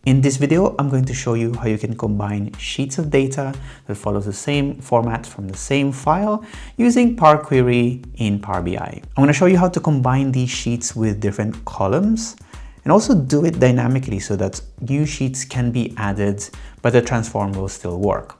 In this video, I'm going to show you how you can combine sheets of data that follows the same format from the same file using Power Query in Power BI. I'm going to show you how to combine these sheets with different columns and also do it dynamically so that new sheets can be added, but the transform will still work.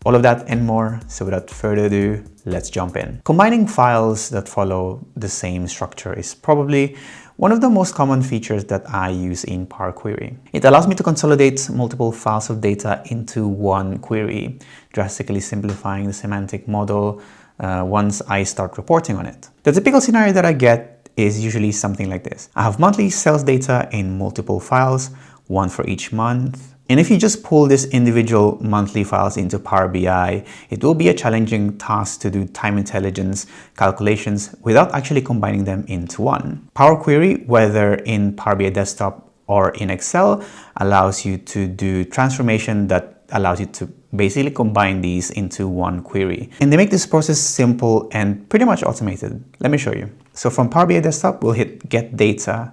All of that and more, so without further ado, let's jump in. Combining files that follow the same structure is probably one of the most common features that I use in Power Query. It allows me to consolidate multiple files of data into one query, drastically simplifying the semantic model once I start reporting on it. The typical scenario that I get is usually something like this. I have monthly sales data in multiple files, one for each month. And if you just pull this individual monthly files into Power BI, it will be a challenging task to do time intelligence calculations without actually combining them into one. Power Query, whether in Power BI Desktop or in Excel, allows you to do transformation that allows you to basically combine these into one query. And they make this process simple and pretty much automated. Let me show you. So from Power BI Desktop, we'll hit Get Data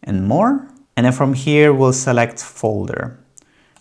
and More. And then from here, we'll select Folder.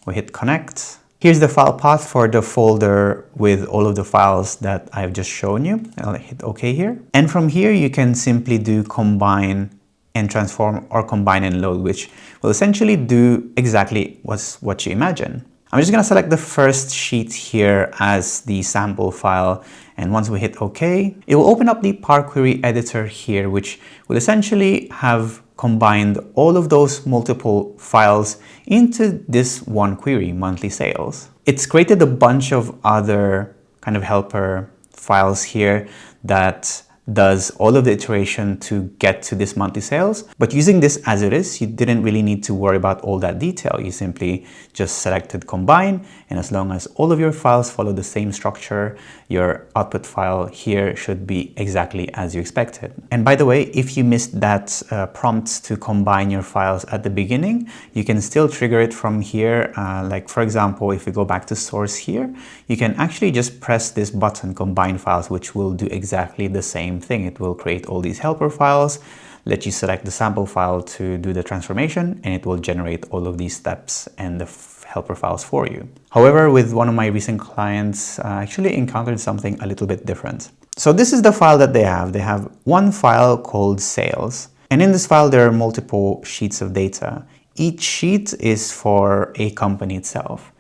We hit connect. Here's the file path for the folder with all of the files that I've just shown you. I'll hit OK here. And from here, you can simply do combine and transform or combine and load, which will essentially do exactly what you imagine. I'm just gonna select the first sheet here as the sample file. And once we hit OK, it will open up the Power Query editor here, which will essentially have combined all of those multiple files into this one query, monthly sales. It's created a bunch of other kind of helper files here that does all of the iteration to get to this monthly sales. But using this as it is, you didn't really need to worry about all that detail. You simply just selected combine, and as long as all of your files follow the same structure, your output file here should be exactly as you expected. And by the way, if you missed that prompt to combine your files at the beginning, you can still trigger it from here. Like for example, if we go back to source here, you can actually just press this button, combine files, which will do exactly the same thing. It will create all these helper files, let you select the sample file to do the transformation, and it will generate all of these steps and the helper files for you. However, with one of my recent clients, I actually encountered something a little bit different. So this is the file that they have. They have one file called sales. And in this file, there are multiple sheets of data. Each sheet is for a company itself.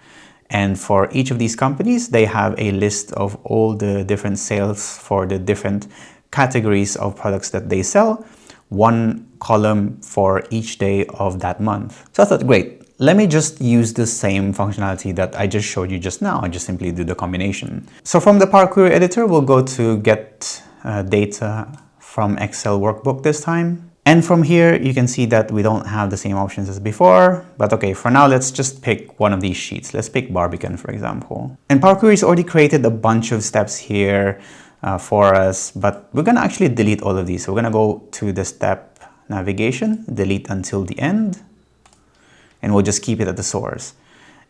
And for each of these companies, they have a list of all the different sales for the different categories of products that they sell, one column for each day of that month. So I thought, great, let me just use the same functionality that I just showed you just now. I just simply do the combination. So from the Power Query editor, we'll go to Get Data from Excel Workbook this time. And from here, you can see that we don't have the same options as before, but okay, for now, let's just pick one of these sheets. Let's pick Barbican, for example. And Power Query's already created a bunch of steps here for us, but we're gonna actually delete all of these. So we're gonna go to the step navigation, delete until the end, and we'll just keep it at the source.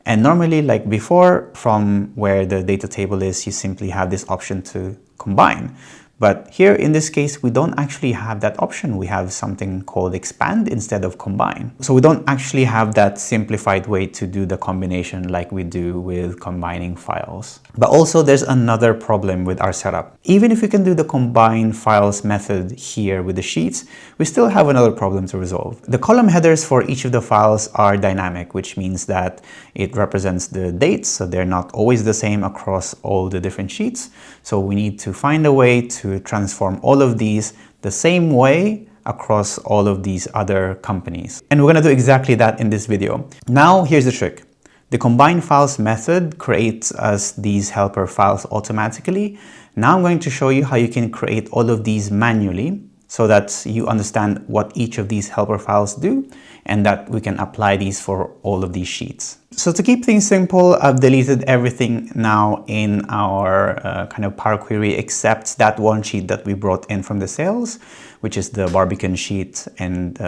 And normally, like before, from where the data table is, you simply have this option to combine. But here in this case, we don't actually have that option. We have something called expand instead of combine. So we don't actually have that simplified way to do the combination like we do with combining files. But also there's another problem with our setup. Even if we can do the combine files method here with the sheets, we still have another problem to resolve. The column headers for each of the files are dynamic, which means that it represents the dates. So they're not always the same across all the different sheets. So we need to find a way to transform all of these the same way across all of these other companies. And we're going to do exactly that in this video. Now, here's the trick. The combine files method creates us these helper files automatically. Now I'm going to show you how you can create all of these manually so that you understand what each of these helper files do and that we can apply these for all of these sheets. So to keep things simple, I've deleted everything now in our kind of Power Query except that one sheet that we brought in from the sales, which is the Barbican sheet, and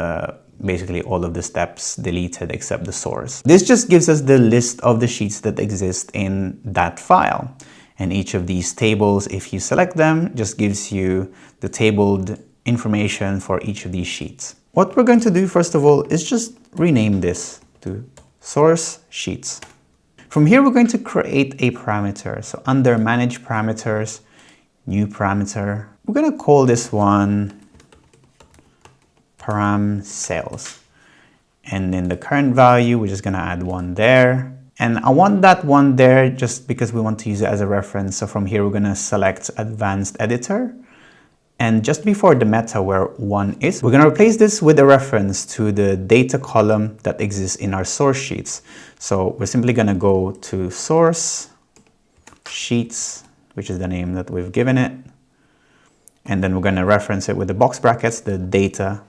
basically all of the steps deleted except the source. This just gives us the list of the sheets that exist in that file. And each of these tables, if you select them, just gives you the tabled information for each of these sheets. What we're going to do first of all is just rename this to source sheets. From here, we're going to create a parameter. So under manage parameters, new parameter, we're going to call this one param sales. And in the current value, we're just going to add one there. And I want that one there just because we want to use it as a reference. So from here, we're going to select advanced editor. And just before the meta where one is, we're going to replace this with a reference to the data column that exists in our source sheets. So we're simply going to go to source sheets, which is the name that we've given it. And then we're going to reference it with the box brackets, the data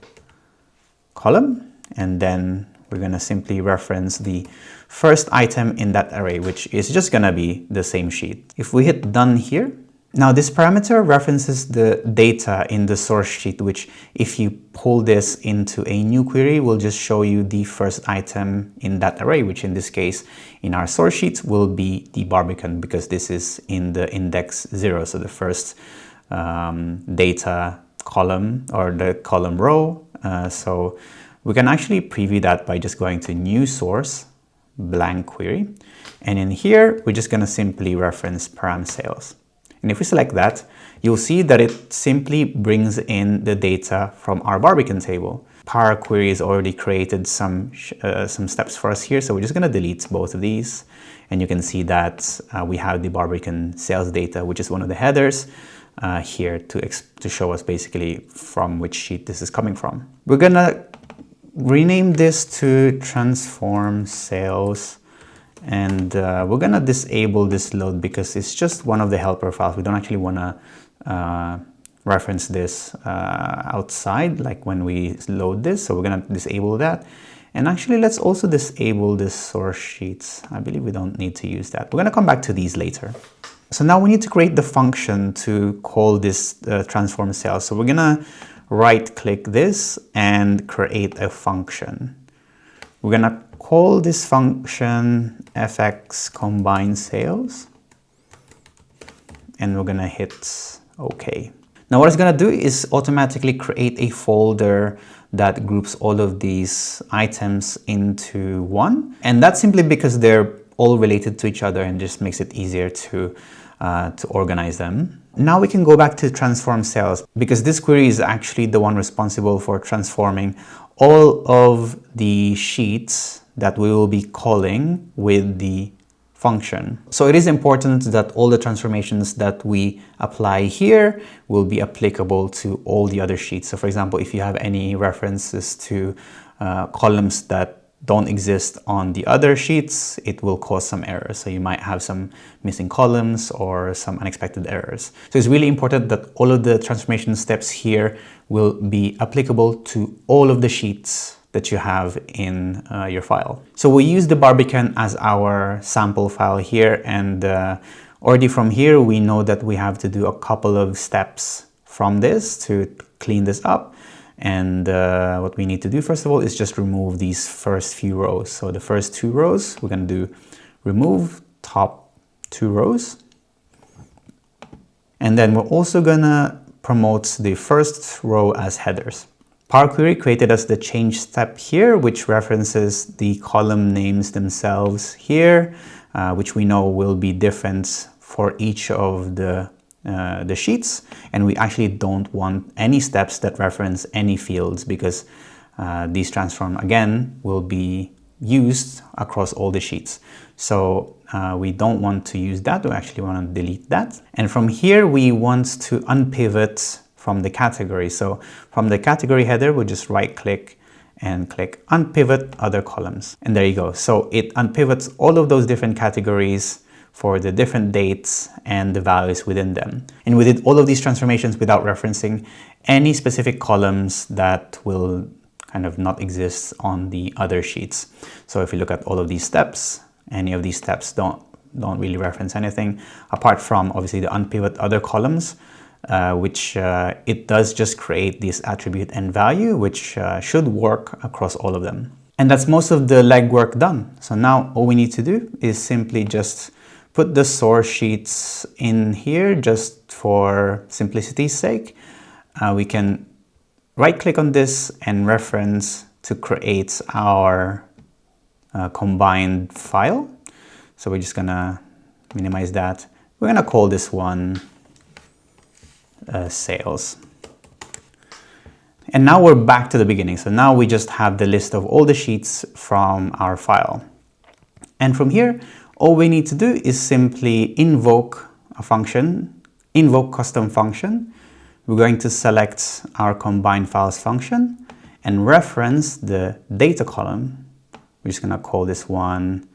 column. And then we're going to simply reference the first item in that array, which is just going to be the same sheet. If we hit done here, now this parameter references the data in the source sheet, which if you pull this into a new query, will just show you the first item in that array, which in this case, in our source sheet will be the Barbican, because this is in the index 0. So the first data column or the column row. So we can actually preview that by just going to new source, blank query. And in here, we're just going to simply reference param sales. And if we select that, you'll see that it simply brings in the data from our Barbican table. Power Query has already created some steps for us here, so we're just going to delete both of these. And you can see that we have the Barbican sales data, which is one of the headers here to show us basically from which sheet this is coming from. We're going to rename this to transform sales. And we're going to disable this load because it's just one of the helper files. We don't actually want to reference this outside, like when we load this. So we're going to disable that. And actually, let's also disable this source sheets. I believe we don't need to use that. We're going to come back to these later. So now we need to create the function to call this transform sales. So we're going to right click this and create a function. We're going to call this function fx combine sales, and we're going to hit OK. Now what it's going to do is automatically create a folder that groups all of these items into one, and that's simply because they're all related to each other and just makes it easier to organize them. Now we can go back to transform sales, because this query is actually the one responsible for transforming all of the sheets that we will be calling with the function. So it is important that all the transformations that we apply here will be applicable to all the other sheets. So for example, if you have any references to columns that don't exist on the other sheets, it will cause some errors. So you might have some missing columns or some unexpected errors. So it's really important that all of the transformation steps here will be applicable to all of the sheets that you have in your file. So we use the Barbican as our sample file here, and already from here we know that we have to do a couple of steps from this to clean this up. And what we need to do first of all is just remove these first few rows. So the first two rows, we're going to do remove top two rows. And then we're also going to promote the first row as headers. Power Query created us the change step here, which references the column names themselves here, which we know will be different for each of the sheets, and we actually don't want any steps that reference any fields, because these transform again will be used across all the sheets. So we don't want to use that. We actually want to delete that. And from here we want to unpivot from the category. So from the category header, we'll just right click and click unpivot other columns, and there you go. So it unpivots all of those different categories for the different dates and the values within them. And we did all of these transformations without referencing any specific columns that will kind of not exist on the other sheets. So if you look at all of these steps, any of these steps don't really reference anything apart from obviously the unpivot other columns, which it does just create this attribute and value, which should work across all of them. And that's most of the legwork done. So now all we need to do is simply just put the source sheets in here just for simplicity's sake. We can right click on this and reference to create our combined file. So we're just gonna minimize that. We're gonna call this one sales. And now we're back to the beginning. So now we just have the list of all the sheets from our file. And from here, all we need to do is simply invoke a function, invoke custom function. We're going to select our combined files function and reference the data column. We're just gonna call this one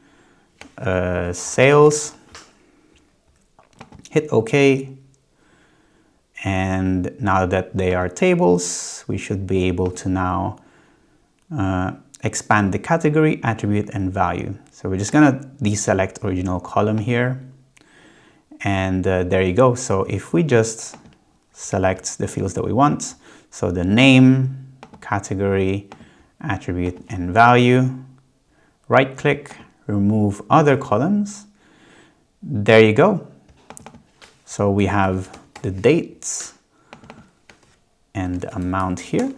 sales. Hit OK. And now that they are tables, we should be able to now expand the category, attribute, and value. So we're just gonna deselect original column here. And there you go. So if we just select the fields that we want, so the name, category, attribute, and value, right click, remove other columns. There you go. So we have the dates and the amount here.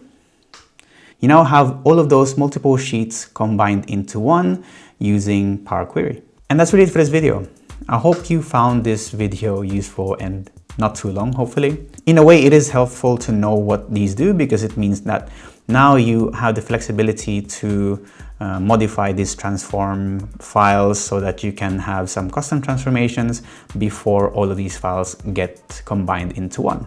You now have all of those multiple sheets combined into one using Power Query. And that's really it for this video. I hope you found this video useful and not too long, hopefully. In a way, it is helpful to know what these do because it means that now you have the flexibility to modify these transform files so that you can have some custom transformations before all of these files get combined into one.